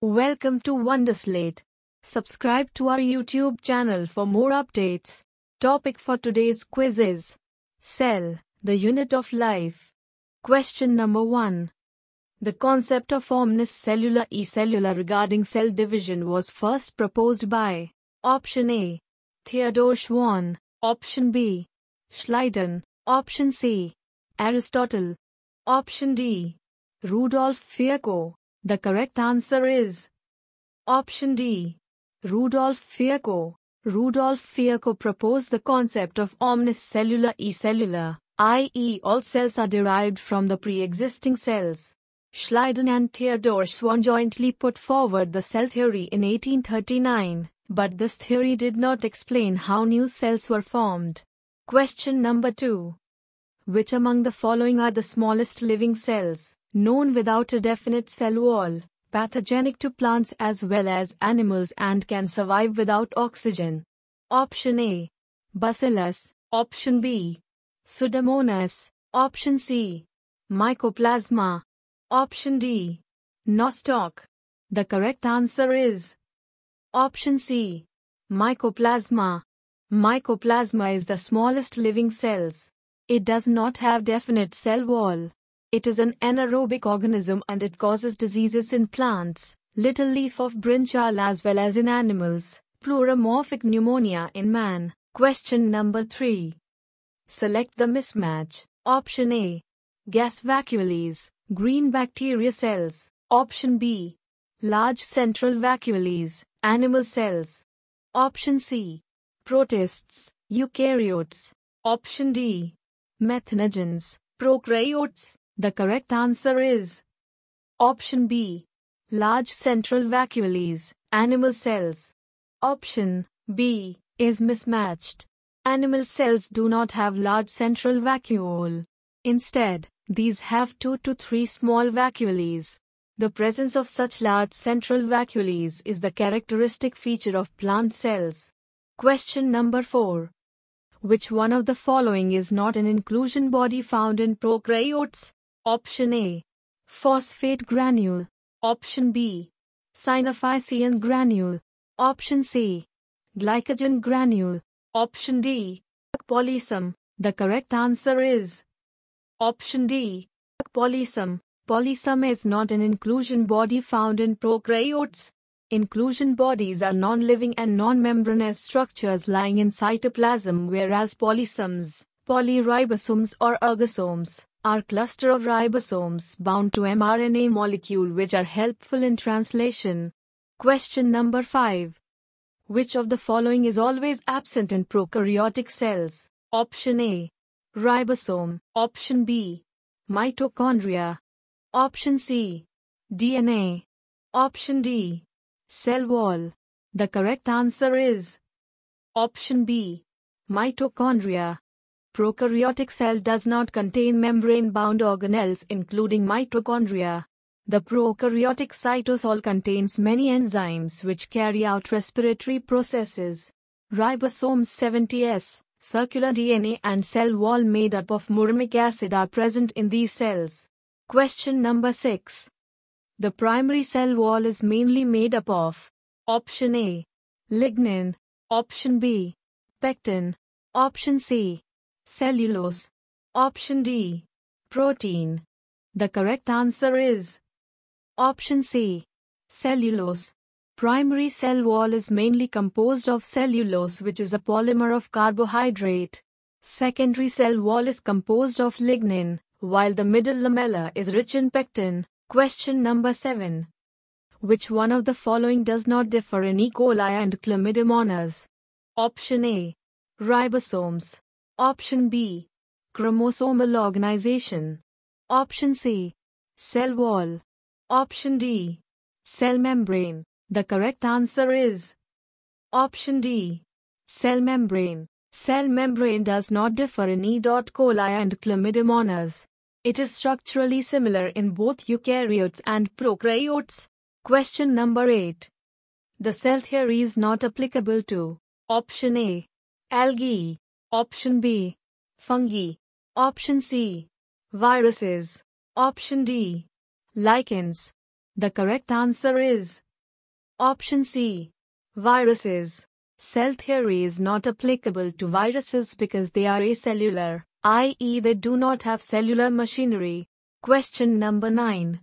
Welcome to Wonderslate. Subscribe to our YouTube channel for more updates. Topic for today's quiz is Cell, the unit of life. Question number 1. The concept of Omnis cellula-e-cellula regarding cell division was first proposed by Option A. Theodor Schwann. Option B. Schleiden. Option C. Aristotle. Option D. Rudolf Virchow. The correct answer is Option D. Rudolf Virchow. Rudolf Virchow proposed the concept of omnis cellula-e-cellula, i.e. all cells are derived from the pre-existing cells. Schleiden and Theodor Schwann jointly put forward the cell theory in 1839, but this theory did not explain how new cells were formed. Question number 2. Which among the following are the smallest living cells, known without a definite cell wall, pathogenic to plants as well as animals and can survive without oxygen? Option A. Bacillus. Option B. Pseudomonas. Option C. Mycoplasma. Option D. Nostoc. The correct answer is Option C. Mycoplasma. Mycoplasma is the smallest living cells. It does not have definite cell wall. It is an anaerobic organism and it causes diseases in plants, little leaf of brinjal as well as in animals, pleuromorphic pneumonia in man. Question number 3. Select the mismatch. Option A. Gas vacuoles, green bacteria cells. Option B. Large central vacuoles, animal cells. Option C. Protists, eukaryotes. Option D. Methanogens, prokaryotes. The correct answer is Option B. Large central vacuoles, animal cells. Option B is mismatched. Animal cells do not have large central vacuole. Instead, these have 2 to 3 small vacuoles. The presence of such large central vacuoles is the characteristic feature of plant cells. Question number 4. Which one of the following is not an inclusion body found in prokaryotes? Option A. Phosphate granule. Option B. Synophycean granule. Option C. Glycogen granule. Option D. Polysome. The correct answer is Option D. Polysome. Polysome is not an inclusion body found in prokaryotes. Inclusion bodies are non-living and non-membranous structures lying in cytoplasm, whereas polysomes, polyribosomes or ergosomes, are cluster of ribosomes bound to mRNA molecule which are helpful in translation. Question number 5. Which of the following is always absent in prokaryotic cells? Option A. Ribosome. Option B. Mitochondria. Option C. DNA. Option D. Cell wall. The correct answer is Option B. Mitochondria. Prokaryotic cell does not contain membrane-bound organelles including mitochondria. The prokaryotic cytosol contains many enzymes which carry out respiratory processes. Ribosomes 70S, circular DNA and cell wall made up of muramic acid are present in these cells. Question number 6. The primary cell wall is mainly made up of Option A. Lignin. Option B. Pectin. Option C. Cellulose. Option D. Protein. The correct answer is Option C. Cellulose. Primary cell wall is mainly composed of cellulose, which is a polymer of carbohydrate. Secondary cell wall is composed of lignin, while the middle lamella is rich in pectin. Question number 7. Which one of the following does not differ in E.coli and Chlamydomonas? Option A. Ribosomes. Option B. Chromosomal organization. Option C. Cell wall. Option D. Cell membrane. The correct answer is Option D. Cell membrane. Cell membrane does not differ in E.coli and Chlamydomonas. It is structurally similar in both eukaryotes and prokaryotes. Question number 8. The cell theory is not applicable to Option A. Algae. Option B. Fungi. Option C. Viruses. Option D. Lichens. The correct answer is Option C. Viruses. Cell theory is not applicable to viruses because they are acellular, i.e. they do not have cellular machinery. Question number 9.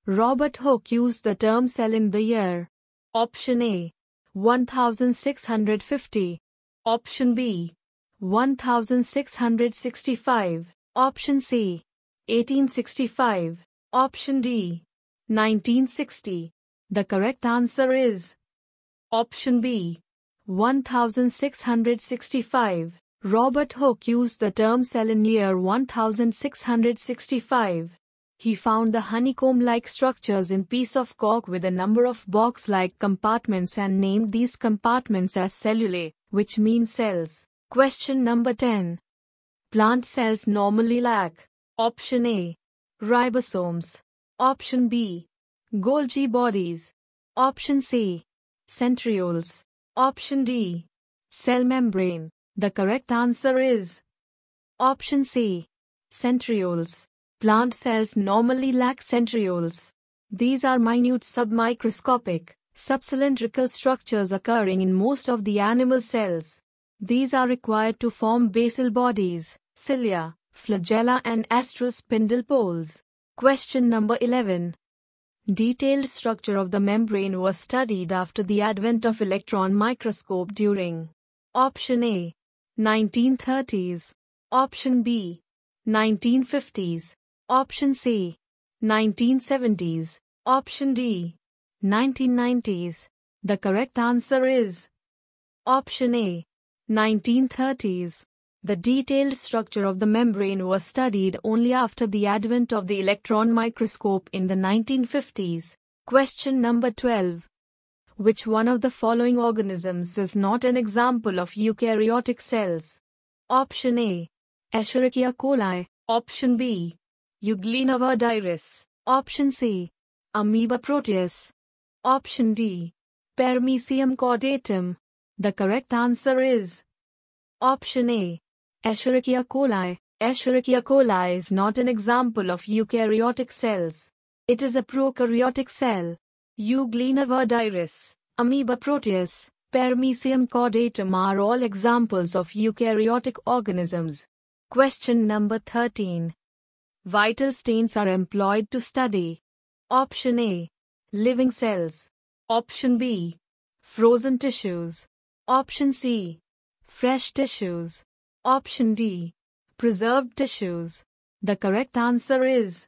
Robert Hooke used the term cell in the year. Option A. 1650. Option B. 1665. Option C. 1865. Option D. 1960. The correct answer is option B. 1665. Robert Hooke used the term cell in year 1665. He found the honeycomb-like structures in piece of cork with a number of box-like compartments and named these compartments as cellulae, which means cells. Question number 10. Plant cells normally lack. Option A. Ribosomes. Option B. Golgi bodies. Option C. Centrioles. Option D. Cell membrane. The correct answer is option C. Centrioles. Plant cells normally lack centrioles. These are minute submicroscopic, subcylindrical structures occurring in most of the animal cells. These are required to form basal bodies, cilia, flagella and astral spindle poles. Question number 11. Detailed structure of the membrane was studied after the advent of electron microscope during option A. 1930s. Option B. 1950s. Option C. 1970s. Option D. 1990s. The correct answer is option A. 1930s. The detailed structure of the membrane was studied only after the advent of the electron microscope in the 1950s. Question number 12. Which one of the following organisms is not an example of eukaryotic cells? Option A. Escherichia coli. Option B. Euglena virchow. Option C. Amoeba proteus. Option D. Paramecium caudatum. The correct answer is option A. Escherichia coli. Escherichia coli is not an example of eukaryotic cells. It is a prokaryotic cell. Euglena virchow, Amoeba proteus, Paramecium caudatum are all examples of eukaryotic organisms. Question number 13. Vital stains are employed to study. Option A. Living cells. Option B. Frozen tissues. Option C. Fresh tissues. Option D. Preserved tissues. The correct answer is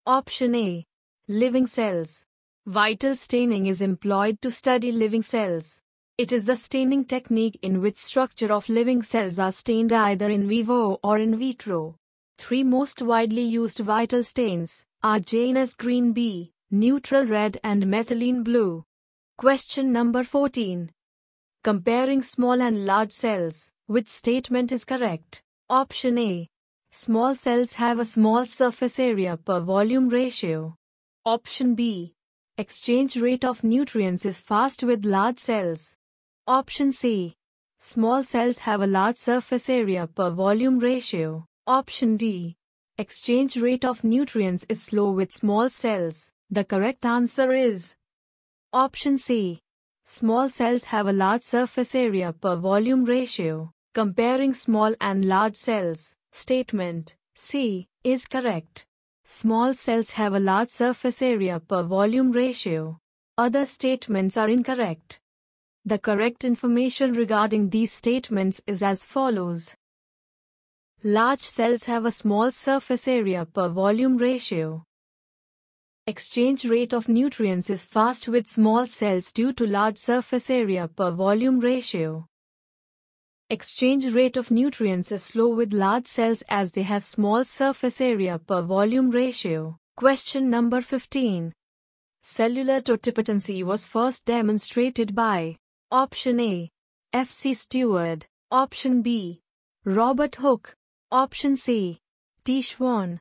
option A. Living cells. Vital staining is employed to study living cells. It is the staining technique in which structure of living cells are stained either in vivo or in vitro. Three most widely used vital stains are Janus green B, neutral red and methylene blue. Question number 14. Comparing small and large cells, which statement is correct? Option A. Small cells have a small surface area per volume ratio. Option B. Exchange rate of nutrients is fast with large cells. Option C. Small cells have a large surface area per volume ratio. Option D. Exchange rate of nutrients is slow with small cells. The correct answer is option C. Small cells have a large surface area per volume ratio. Comparing small and large cells, statement C is correct. Small cells have a large surface area per volume ratio. Other statements are incorrect. The correct information regarding these statements is as follows. Large cells have a small surface area per volume ratio. Exchange rate of nutrients is fast with small cells due to large surface area per volume ratio. Exchange rate of nutrients is slow with large cells as they have small surface area per volume ratio. Question number 15. Cellular totipotency was first demonstrated by option A. F.C. Stewart. Option B. Robert Hooke. Option C. T. Schwann.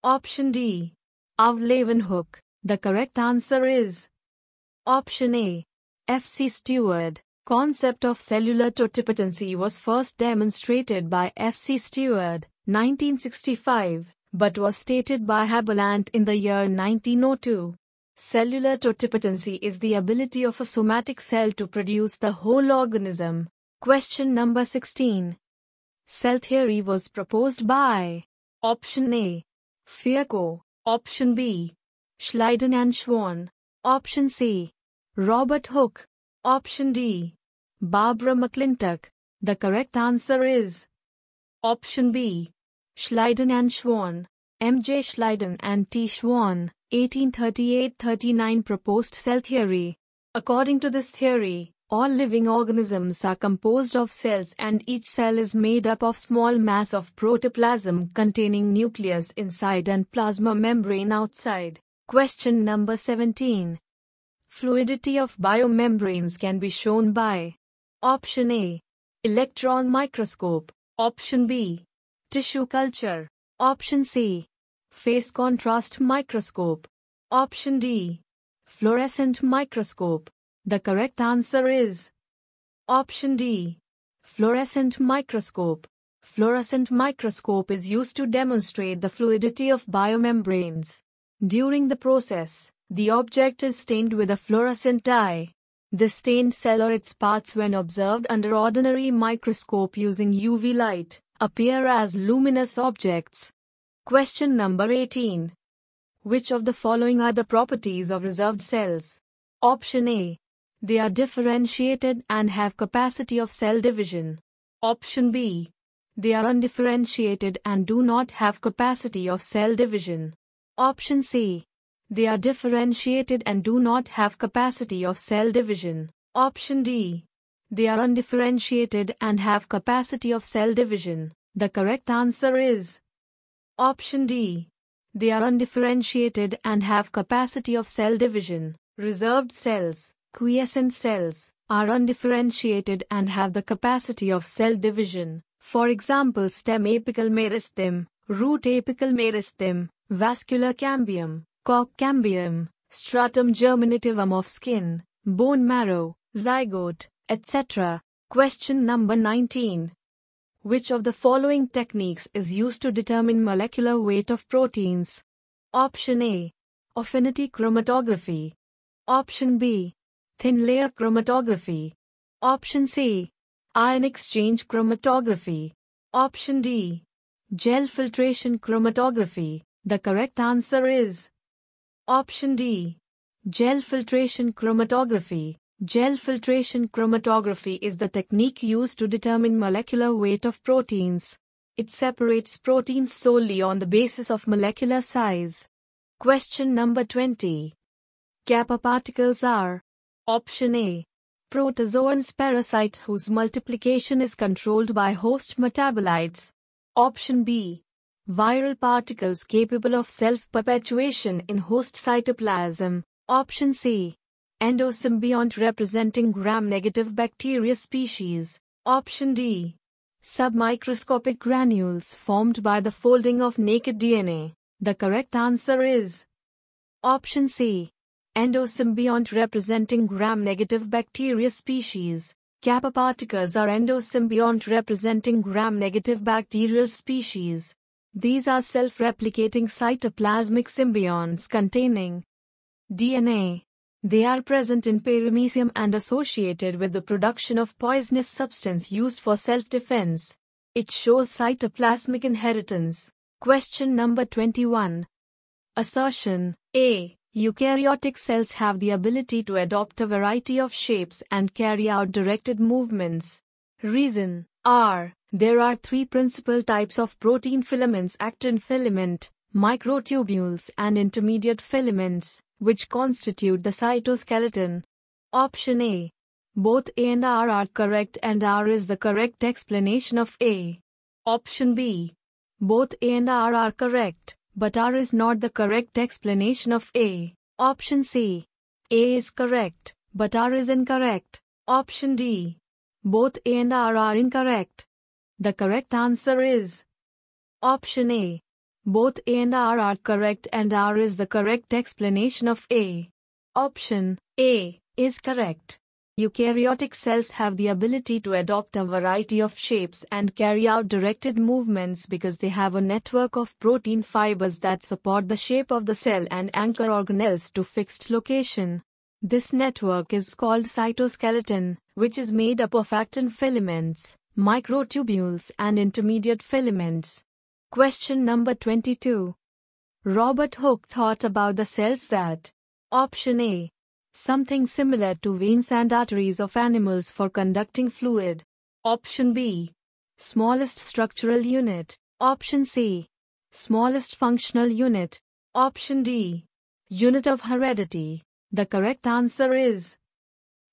Option D. Hooke. The correct answer is option A. F.C. Stewart. Concept of cellular totipotency was first demonstrated by F.C. Stewart, 1965, but was stated by Haberlandt in the year 1902. Cellular totipotency is the ability of a somatic cell to produce the whole organism. Question number 16. Cell theory was proposed by Option A. Virchow. Option B. Schleiden and Schwann. Option C. Robert Hooke. Option D. Barbara McClintock. The correct answer is Option B. Schleiden and Schwann. M.J. Schleiden and T. Schwann, 1838-39 proposed cell theory. According to this theory, all living organisms are composed of cells and each cell is made up of small mass of protoplasm containing nucleus inside and plasma membrane outside. Question number 17. Fluidity of biomembranes can be shown by Option A. Electron microscope. Option B. Tissue culture. Option C. Phase contrast microscope. Option D. Fluorescent microscope. The correct answer is Option D. Fluorescent microscope. Fluorescent microscope is used to demonstrate the fluidity of biomembranes. During the process, the object is stained with a fluorescent dye. The stained cell or its parts, when observed under ordinary microscope using UV light, appear as luminous objects. Question number 18. Which of the following are the properties of reserved cells? Option A. They are differentiated and have capacity of cell division. Option B. They are undifferentiated and do not have capacity of cell division. Option C. They are differentiated and do not have capacity of cell division. Option D. They are undifferentiated and have capacity of cell division. The correct answer is Option D. They are undifferentiated and have capacity of cell division. Reserved cells, quiescent cells, are undifferentiated and have the capacity of cell division. For example, stem apical meristem, root apical meristem, vascular cambium, cork cambium, stratum germinativum of skin, bone marrow, zygote, etc. Question number 19. Which of the following techniques is used to determine molecular weight of proteins? Option A. Affinity chromatography. Option B. Thin layer chromatography. Option C. Ion exchange chromatography. Option D. Gel filtration chromatography. The correct answer is Option D. Gel filtration chromatography. Gel filtration chromatography is the technique used to determine molecular weight of proteins. It separates proteins solely on the basis of molecular size. Question number 20. Kappa particles are Option A. Protozoans parasite whose multiplication is controlled by host metabolites. Option B. Viral particles capable of self-perpetuation in host cytoplasm. Option C. Endosymbiont representing gram-negative bacteria species. Option D. Submicroscopic granules formed by the folding of naked DNA. The correct answer is Option C. Endosymbiont representing gram-negative bacteria species. Kappa particles are endosymbiont representing gram-negative bacterial species. These are self-replicating cytoplasmic symbionts containing DNA. They are present in paramecium and associated with the production of poisonous substance used for self-defense. It shows cytoplasmic inheritance. Question number 21. Assertion. A. Eukaryotic cells have the ability to adopt a variety of shapes and carry out directed movements. Reason. R. There are three principal types of protein: filaments-actin filament, microtubules and intermediate filaments, which constitute the cytoskeleton. Option A. Both A and R are correct and R is the correct explanation of A. Option B. Both A and R are correct, but R is not the correct explanation of A. Option C. A is correct, but R is incorrect. Option D. Both A and R are incorrect. The correct answer is Option A. Both A and R are correct and R is the correct explanation of A. Option A is correct. Eukaryotic cells have the ability to adopt a variety of shapes and carry out directed movements because they have a network of protein fibers that support the shape of the cell and anchor organelles to fixed location. This network is called cytoskeleton, which is made up of actin filaments, microtubules and intermediate filaments. Question number 22. Robert Hooke thought about the cells that: Option A. Something similar to veins and arteries of animals for conducting fluid. Option B. Smallest structural unit. Option C. Smallest functional unit. Option D. Unit of heredity. The correct answer is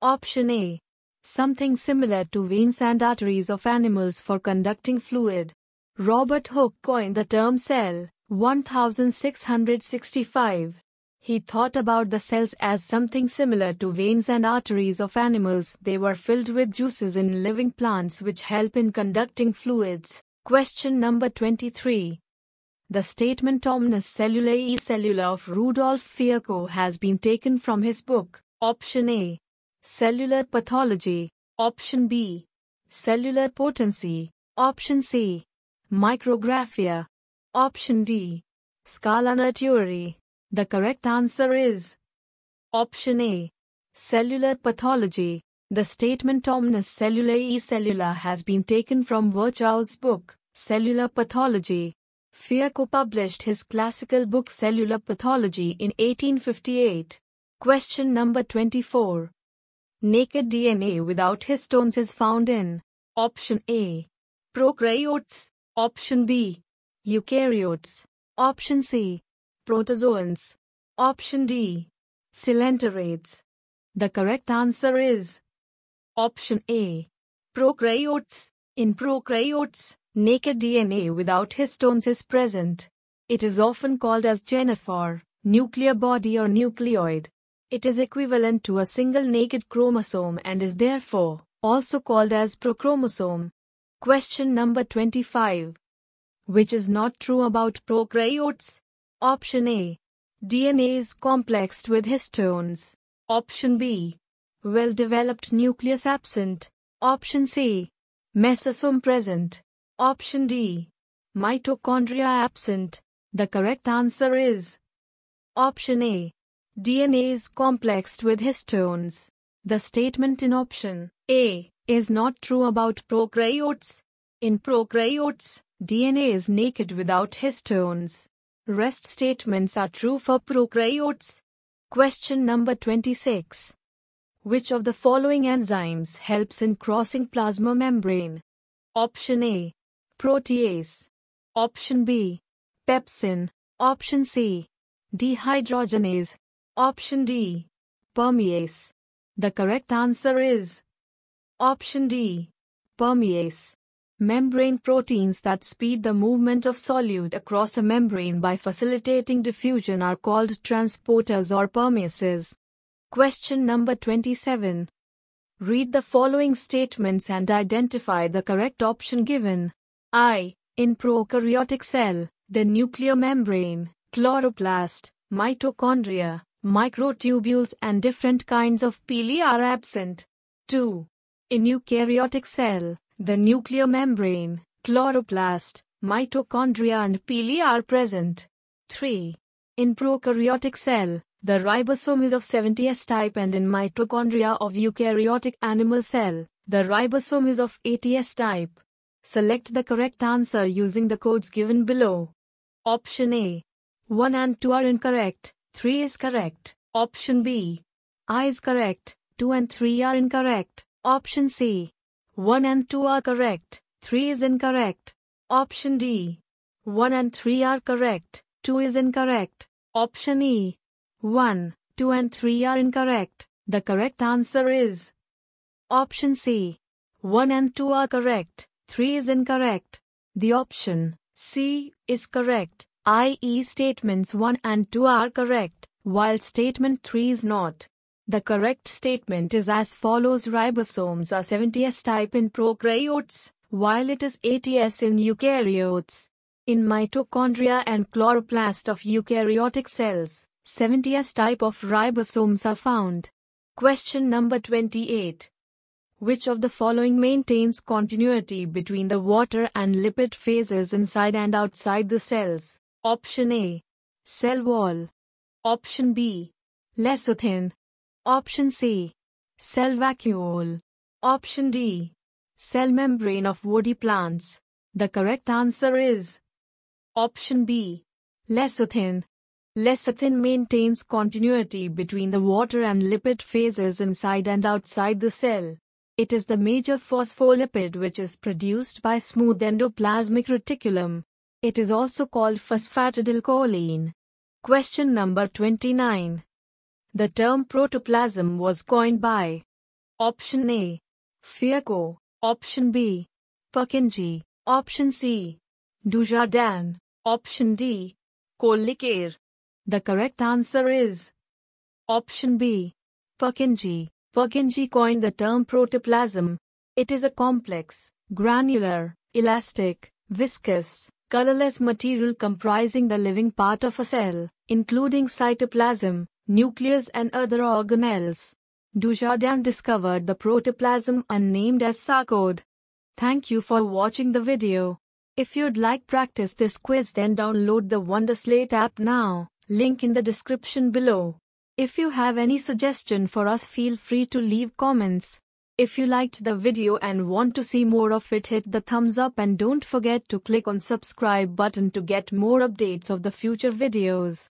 Option A. Something similar to veins and arteries of animals for conducting fluid. Robert Hooke coined the term cell 1665. He thought about the cells as something similar to veins and arteries of animals. They were filled with juices in living plants which help in conducting fluids. Question number 23. The statement Omnis cellula-e-cellula of Rudolf Virchow has been taken from his book. Option A. Cellular pathology. Option B. Cellular potency. Option C. Micrographia. Option D. Scalar theory. The correct answer is Option A. Cellular pathology. The statement Omnis cellula-e-cellula has been taken from Virchow's book, Cellular Pathology. Virchow published his classical book Cellular Pathology in 1858. Question number 24. Naked DNA without histones is found in Option A. Prokaryotes. Option B. Eukaryotes. Option C. Protozoans. Option D. Coelenterates. The correct answer is Option A. Prokaryotes. In prokaryotes, naked DNA without histones is present. It is often called as genophore, nuclear body or nucleoid. It is equivalent to a single naked chromosome and is therefore also called as prochromosome. Question number 25. Which is not true about prokaryotes? Option A. DNA is complexed with histones. Option B. Well-developed nucleus absent. Option C. Mesosome present. Option D. Mitochondria absent. The correct answer is Option A. DNA is complexed with histones. The statement in Option A is not true about prokaryotes. In prokaryotes, DNA is naked without histones. Rest statements are true for prokaryotes. Question number 26. Which of the following enzymes helps in crossing plasma membrane? Option A. Protease. Option B. Pepsin. Option C. Dehydrogenase. Option D. Permease. The correct answer is Option D. Permease. Membrane proteins that speed the movement of solute across a membrane by facilitating diffusion are called transporters or permeases. Question number 27. Read the following statements and identify the correct option given. I. In prokaryotic cell, the nuclear membrane, chloroplast, mitochondria, microtubules and different kinds of pili are absent. 2. In eukaryotic cell, the nuclear membrane, chloroplast, mitochondria and pili are present. 3. In prokaryotic cell, the ribosome is of 70S type and in mitochondria of eukaryotic animal cell, the ribosome is of 80S type. Select the correct answer using the codes given below. Option A. 1 and 2 are incorrect, 3 is correct. Option B. I is correct, 2 and 3 are incorrect. Option C. 1 and 2 are correct, 3 is incorrect. Option D. 1 and 3 are correct, 2 is incorrect. Option E. 1, 2 and 3 are incorrect. The correct answer is Option C. 1 and 2 are correct, 3 is incorrect. The option C is correct, i.e. statements 1 and 2 are correct, while statement 3 is not. The correct statement is as follows: ribosomes are 70S type in prokaryotes, while it is 80S in eukaryotes. In mitochondria and chloroplast of eukaryotic cells, 70S type of ribosomes are found. Question number 28. Which of the following maintains continuity between the water and lipid phases inside and outside the cells? Option A. Cell wall. Option B. Lecithin. Option C. Cell vacuole. Option D. Cell membrane of woody plants. The correct answer is option B. Lecithin. Lecithin maintains continuity between the water and lipid phases inside and outside the cell. It is the major phospholipid which is produced by smooth endoplasmic reticulum. It is also called phosphatidylcholine. Question number 29. The term protoplasm was coined by option A. Virchow. Option B. Purkinje. Option C. Dujardin. Option D. Collier. The correct answer is option B. Purkinje. Purkinje coined the term protoplasm. It is a complex, granular, elastic, viscous, colorless material comprising the living part of a cell, including cytoplasm, nucleus and other organelles. Dujardin discovered the protoplasm unnamed as sarcode. Thank you for watching the video. If you'd like practice this quiz, then download the Wonderslate app now. Link in the description below. If you have any suggestion for us, feel free to leave comments. If you liked the video and want to see more of it, hit the thumbs up and don't forget to click on subscribe button to get more updates of the future videos.